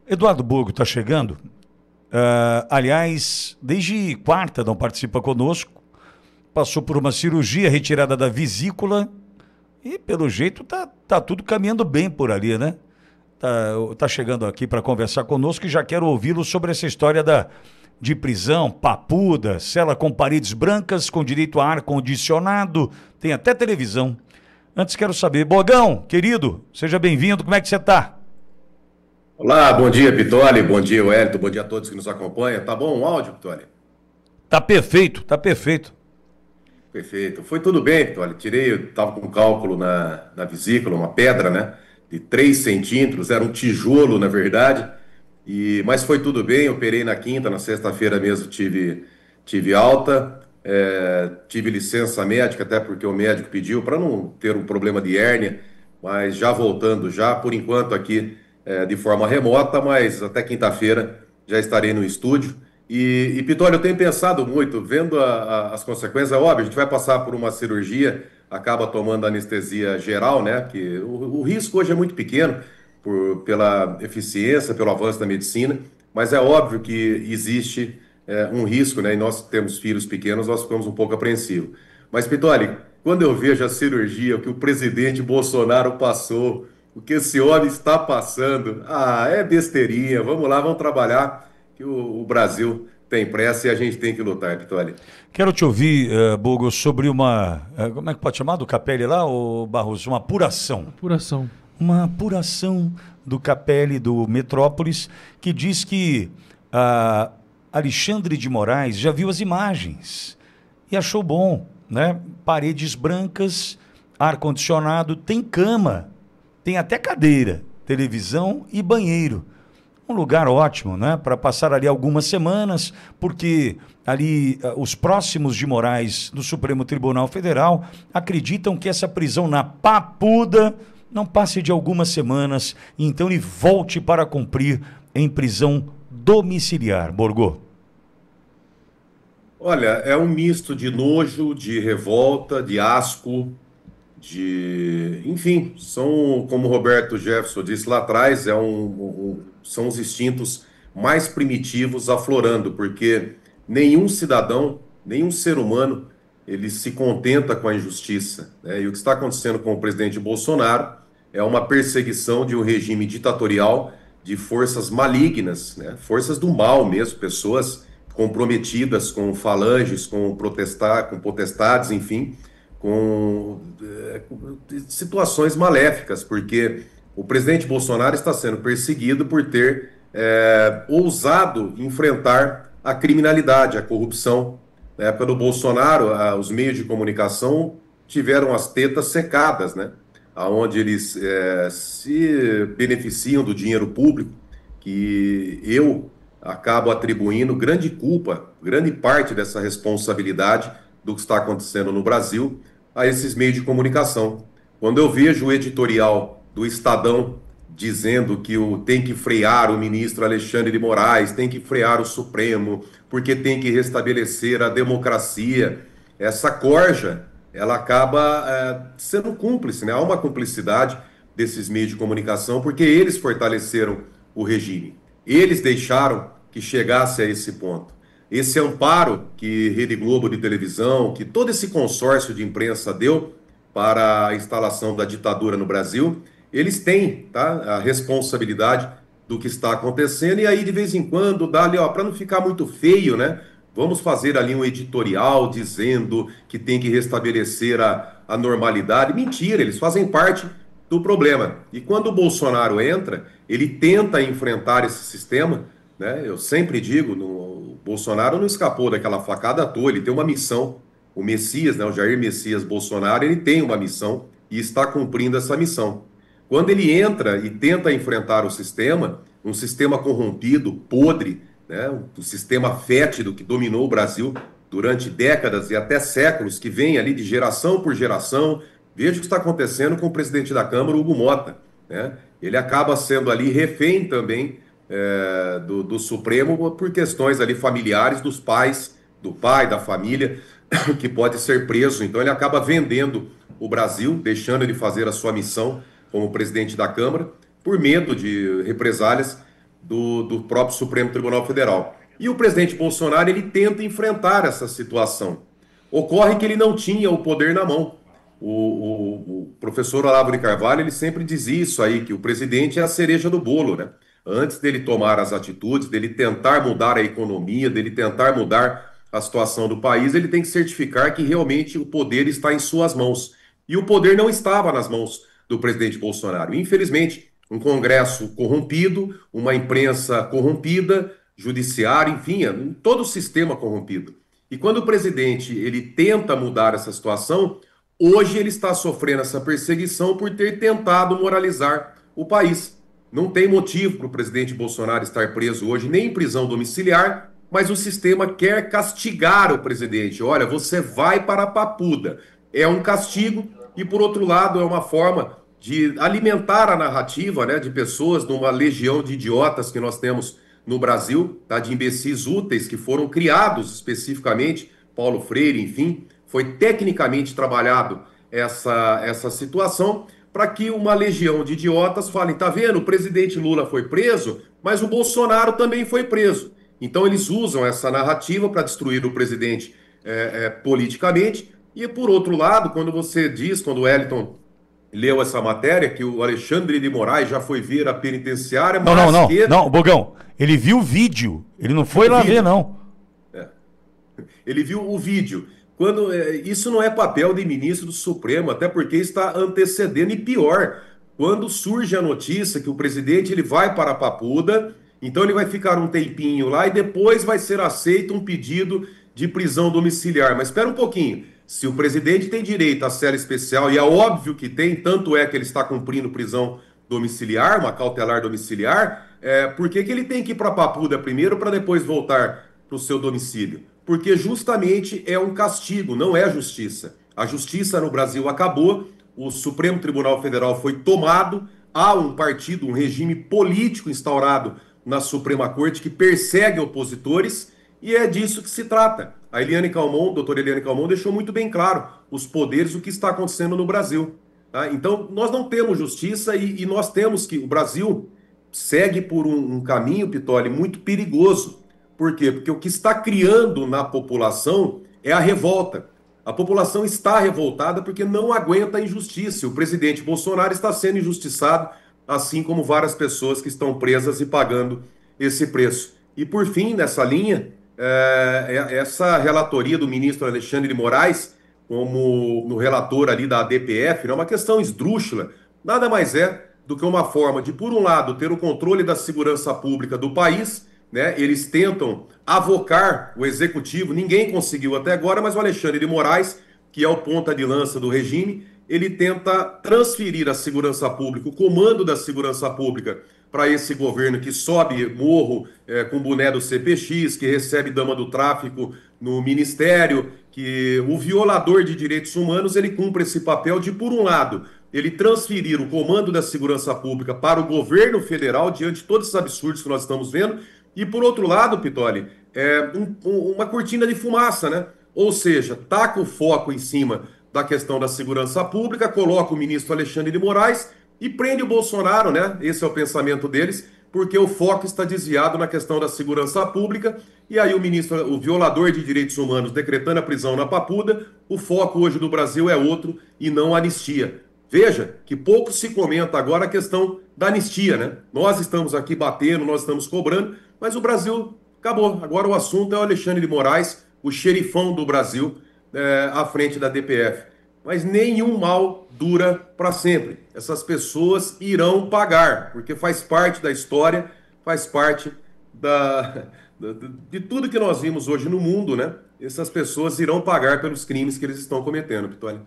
Eduardo Burgo está chegando. Aliás, desde quarta não participa conosco. Passou por uma cirurgia, retirada da vesícula. E pelo jeito tá tudo caminhando bem por ali, né? Tá chegando aqui para conversar conosco e já quero ouvi-lo sobre essa história de prisão, papuda, cela com paredes brancas, com direito a ar-condicionado, tem até televisão. Antes quero saber, Bogão, querido, seja bem-vindo, como é que você está? Olá, bom dia, Pitoli, bom dia, Wellington, bom dia a todos que nos acompanham. Tá bom o áudio, Pitoli? Tá perfeito, tá perfeito. Perfeito. Foi tudo bem, Pitoli. Eu tava com um cálculo na vesícula, uma pedra, né? De 3 centímetros, era um tijolo, na verdade. Mas foi tudo bem, operei na quinta, na sexta-feira mesmo tive alta. Tive licença médica, até porque o médico pediu para não ter um problema de hérnia, mas já voltando já, por enquanto aqui de forma remota, mas até quinta-feira já estarei no estúdio. Pitólio, eu tenho pensado muito, vendo as consequências, é óbvio, a gente vai passar por uma cirurgia, acaba tomando anestesia geral, né? Que o risco hoje é muito pequeno, pela eficiência, pelo avanço da medicina, mas é óbvio que existe um risco, né? E nós temos filhos pequenos, nós ficamos um pouco apreensivos. Mas, Pitoli, quando eu vejo a cirurgia, o que o presidente Bolsonaro passou, o que esse homem está passando, é besteirinha, vamos lá, vamos trabalhar, que o Brasil tem pressa e a gente tem que lutar, Pitoli. Quero te ouvir, Bogo, sobre como é que pode chamar do Capelli lá, ô Barroso? Uma apuração. Apuração. Uma apuração do Capelli, do Metrópolis, que diz que Alexandre de Moraes já viu as imagens e achou bom, né? Paredes brancas, ar-condicionado, tem cama, tem até cadeira, televisão e banheiro. Um lugar ótimo, né? Para passar ali algumas semanas, porque ali os próximos de Moraes do Supremo Tribunal Federal acreditam que essa prisão na Papuda não passe de algumas semanas, e então ele volte para cumprir em prisão domiciliar. Borgo. Olha, é um misto de nojo, de revolta, de asco, enfim, são, como o Roberto Jefferson disse lá atrás, são os instintos mais primitivos aflorando, porque nenhum cidadão, nenhum ser humano, ele se contenta com a injustiça, né? E o que está acontecendo com o presidente Bolsonaro é uma perseguição de um regime ditatorial, de forças malignas, né? Forças do mal mesmo, pessoas comprometidas com falanges, com potestades, enfim, com situações maléficas, porque o presidente Bolsonaro está sendo perseguido por ter ousado enfrentar a criminalidade, a corrupção. Na época do Bolsonaro, os meios de comunicação tiveram as tetas secadas, né? Onde eles se beneficiam do dinheiro público, que eu acabo atribuindo grande culpa, grande parte dessa responsabilidade do que está acontecendo no Brasil a esses meios de comunicação. Quando eu vejo o editorial do Estadão dizendo que tem que frear o ministro Alexandre de Moraes, tem que frear o Supremo, porque tem que restabelecer a democracia, essa corja, ela acaba sendo cúmplice, né? Há uma cumplicidade desses meios de comunicação, porque eles fortaleceram o regime. Eles deixaram que chegasse a esse ponto. Esse amparo que Rede Globo de televisão, que todo esse consórcio de imprensa deu para a instalação da ditadura no Brasil, eles têm, tá, a responsabilidade do que está acontecendo, e aí de vez em quando dá ali, ó, para não ficar muito feio, né? Vamos fazer ali um editorial dizendo que tem que restabelecer a normalidade. Mentira, eles fazem parte do problema. E quando o Bolsonaro entra, ele tenta enfrentar esse sistema, né? Eu sempre digo, o Bolsonaro não escapou daquela facada à toa, ele tem uma missão. O Messias, né, o Jair Messias Bolsonaro, ele tem uma missão e está cumprindo essa missão. Quando ele entra e tenta enfrentar o sistema, um sistema corrompido, podre, né, um sistema fétido que dominou o Brasil durante décadas e até séculos, que vem ali de geração por geração. Veja o que está acontecendo com o presidente da Câmara, Hugo Mota, né? Ele acaba sendo ali refém também do Supremo por questões ali familiares dos pais, do pai, da família, que pode ser preso. Então ele acaba vendendo o Brasil, deixando ele fazer a sua missão como presidente da Câmara, por medo de represálias do próprio Supremo Tribunal Federal. E o presidente Bolsonaro, ele tenta enfrentar essa situação. Ocorre que ele não tinha o poder na mão. O professor Olavo de Carvalho, ele sempre diz isso aí, que o presidente é a cereja do bolo, né? Antes dele tomar as atitudes, dele tentar mudar a economia, dele tentar mudar a situação do país, ele tem que certificar que realmente o poder está em suas mãos. E o poder não estava nas mãos do presidente Bolsonaro. Infelizmente, um Congresso corrompido, uma imprensa corrompida, judiciário, enfim, todo o sistema corrompido. E quando o presidente ele tenta mudar essa situação, hoje ele está sofrendo essa perseguição por ter tentado moralizar o país. Não tem motivo para o presidente Bolsonaro estar preso hoje, nem em prisão domiciliar, mas o sistema quer castigar o presidente. Olha, você vai para a papuda. É um castigo e, por outro lado, é uma forma de alimentar a narrativa, né, de pessoas, numa legião de idiotas que nós temos no Brasil, tá, de imbecis úteis que foram criados especificamente, Paulo Freire, enfim, foi tecnicamente trabalhado essa situação para que uma legião de idiotas falem, tá vendo, o presidente Lula foi preso, mas o Bolsonaro também foi preso. Então eles usam essa narrativa para destruir o presidente politicamente. E por outro lado, quando você diz, quando o Wellington leu essa matéria, que o Alexandre de Moraes já foi ver a penitenciária, Não, mas não, não, que... não, Bogão, ele viu o vídeo, ele não foi lá ver, não. Ele viu o vídeo. Quando isso não é papel de ministro do Supremo, até porque está antecedendo, e pior, quando surge a notícia que o presidente ele vai para a Papuda, então ele vai ficar um tempinho lá e depois vai ser aceito um pedido de prisão domiciliar. Mas espera um pouquinho, se o presidente tem direito à cela especial, e é óbvio que tem, tanto é que ele está cumprindo prisão domiciliar, uma cautelar domiciliar, por que que ele tem que ir para a Papuda primeiro para depois voltar para o seu domicílio? Porque justamente é um castigo, não é justiça. A justiça no Brasil acabou, o Supremo Tribunal Federal foi tomado, há um partido, um regime político instaurado na Suprema Corte que persegue opositores, e é disso que se trata. A Eliane Calmon, a doutora Eliane Calmon, deixou muito bem claro os poderes, o que está acontecendo no Brasil. Tá? Então, nós não temos justiça e nós temos que... O Brasil segue por um caminho, Pitoli, muito perigoso. Por quê? Porque o que está criando na população é a revolta. A população está revoltada porque não aguenta a injustiça. O presidente Bolsonaro está sendo injustiçado, assim como várias pessoas que estão presas e pagando esse preço. E por fim, nessa linha, essa relatoria do ministro Alexandre de Moraes, como no relator ali da ADPF, é uma questão esdrúxula. Nada mais é do que uma forma de, por um lado, ter o controle da segurança pública do país, né? Eles tentam avocar o executivo, ninguém conseguiu até agora, mas o Alexandre de Moraes, que é o ponta de lança do regime, ele tenta transferir a segurança pública, o comando da segurança pública, para esse governo que sobe morro com boné do CPX, que recebe dama do tráfico no ministério, que o violador de direitos humanos ele cumpre esse papel de, por um lado, ele transferir o comando da segurança pública para o governo federal, diante de todos esses absurdos que nós estamos vendo, e por outro lado, Pitoli, uma cortina de fumaça, né? Ou seja, taca o foco em cima da questão da segurança pública, coloca o ministro Alexandre de Moraes e prende o Bolsonaro, né? Esse é o pensamento deles, porque o foco está desviado na questão da segurança pública, e aí o ministro, o violador de direitos humanos, decretando a prisão na Papuda, o foco hoje do Brasil é outro e não anistia. Veja que pouco se comenta agora a questão da anistia, né? Nós estamos aqui batendo, nós estamos cobrando, mas o Brasil acabou. Agora o assunto é o Alexandre de Moraes, o xerifão do Brasil, à frente da DPF. Mas nenhum mal dura para sempre. Essas pessoas irão pagar, porque faz parte da história, faz parte de tudo que nós vimos hoje no mundo, né? Essas pessoas irão pagar pelos crimes que eles estão cometendo, Pitoli.